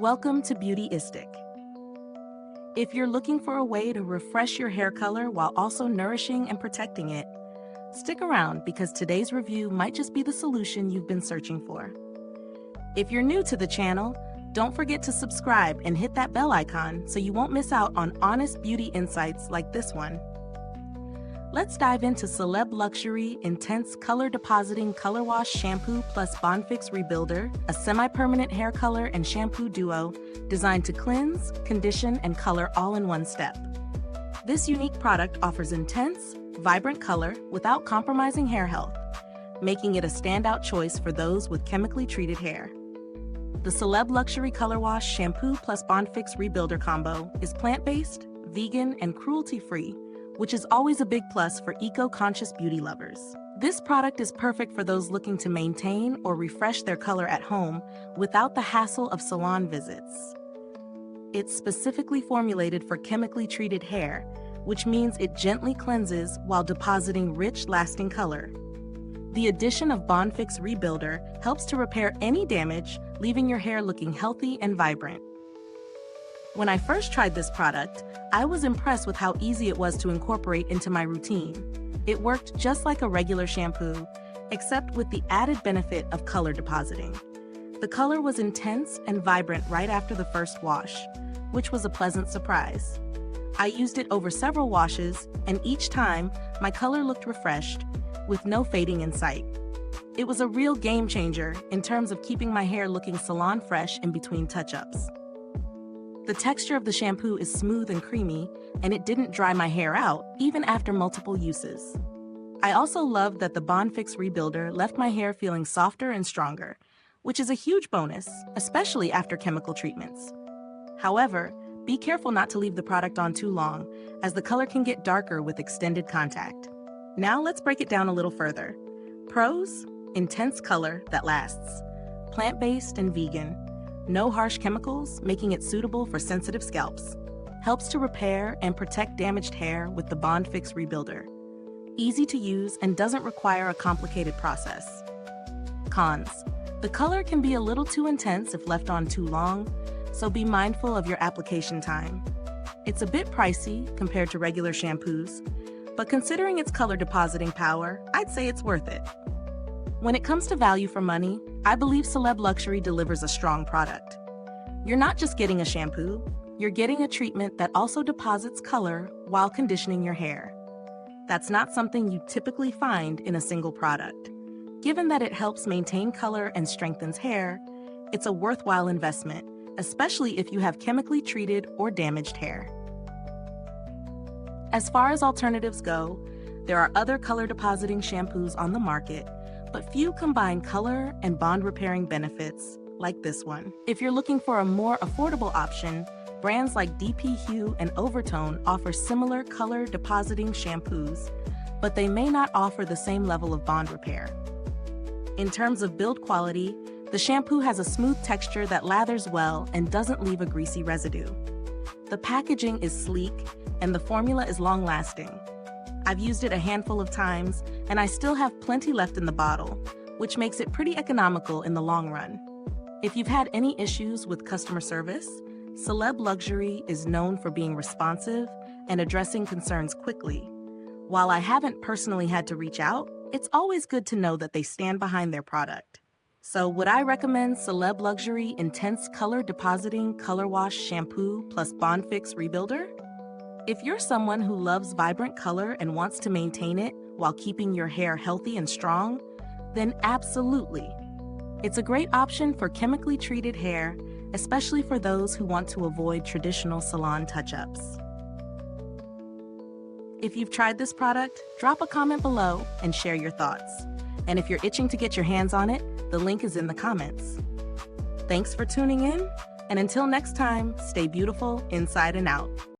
Welcome to Beautyistic. If you're looking for a way to refresh your hair color while also nourishing and protecting it, stick around because today's review might just be the solution you've been searching for. If you're new to the channel, don't forget to subscribe and hit that bell icon so you won't miss out on honest beauty insights like this one. Let's dive into Celeb Luxury Intense Color Depositing Colorwash Shampoo plus BondFix Rebuilder, a semi-permanent hair color and shampoo duo designed to cleanse, condition, and color all in one step. This unique product offers intense, vibrant color without compromising hair health, making it a standout choice for those with chemically treated hair. The Celeb Luxury Color Wash Shampoo plus BondFix Rebuilder combo is plant-based, vegan, and cruelty-free, which is always a big plus for eco-conscious beauty lovers. This product is perfect for those looking to maintain or refresh their color at home without the hassle of salon visits. It's specifically formulated for chemically treated hair, which means it gently cleanses while depositing rich, lasting color. The addition of BondFix Rebuilder helps to repair any damage, leaving your hair looking healthy and vibrant. When I first tried this product, I was impressed with how easy it was to incorporate into my routine. It worked just like a regular shampoo, except with the added benefit of color depositing. The color was intense and vibrant right after the first wash, which was a pleasant surprise. I used it over several washes, and each time, my color looked refreshed, with no fading in sight. It was a real game changer in terms of keeping my hair looking salon-fresh in between touch-ups. The texture of the shampoo is smooth and creamy, and it didn't dry my hair out, even after multiple uses. I also loved that the BondFix Rebuilder left my hair feeling softer and stronger, which is a huge bonus, especially after chemical treatments. However, be careful not to leave the product on too long, as the color can get darker with extended contact. Now let's break it down a little further. Pros: intense color that lasts, plant-based and vegan, no harsh chemicals, making it suitable for sensitive scalps. Helps to repair and protect damaged hair with the BondFix Rebuilder. Easy to use and doesn't require a complicated process. Cons: the color can be a little too intense if left on too long, so be mindful of your application time. It's a bit pricey compared to regular shampoos, but considering its color depositing power, I'd say it's worth it. When it comes to value for money, I believe Celeb Luxury delivers a strong product. You're not just getting a shampoo, you're getting a treatment that also deposits color while conditioning your hair. That's not something you typically find in a single product. Given that it helps maintain color and strengthens hair, it's a worthwhile investment, especially if you have chemically treated or damaged hair. As far as alternatives go, there are other color depositing shampoos on the market, but few combine color and bond repairing benefits like this one. If you're looking for a more affordable option, brands like DP Hue and Overtone offer similar color depositing shampoos, but they may not offer the same level of bond repair. In terms of build quality, the shampoo has a smooth texture that lathers well and doesn't leave a greasy residue. The packaging is sleek and the formula is long-lasting. I've used it a handful of times, and I still have plenty left in the bottle, which makes it pretty economical in the long run. If you've had any issues with customer service, Celeb Luxury is known for being responsive and addressing concerns quickly. While I haven't personally had to reach out, it's always good to know that they stand behind their product. So would I recommend Celeb Luxury Intense Color Depositing Color Wash Shampoo plus BondFix Rebuilder? If you're someone who loves vibrant color and wants to maintain it while keeping your hair healthy and strong, then absolutely. It's a great option for chemically treated hair, especially for those who want to avoid traditional salon touch-ups. If you've tried this product, drop a comment below and share your thoughts. And if you're itching to get your hands on it, the link is in the comments. Thanks for tuning in, and until next time, stay beautiful inside and out.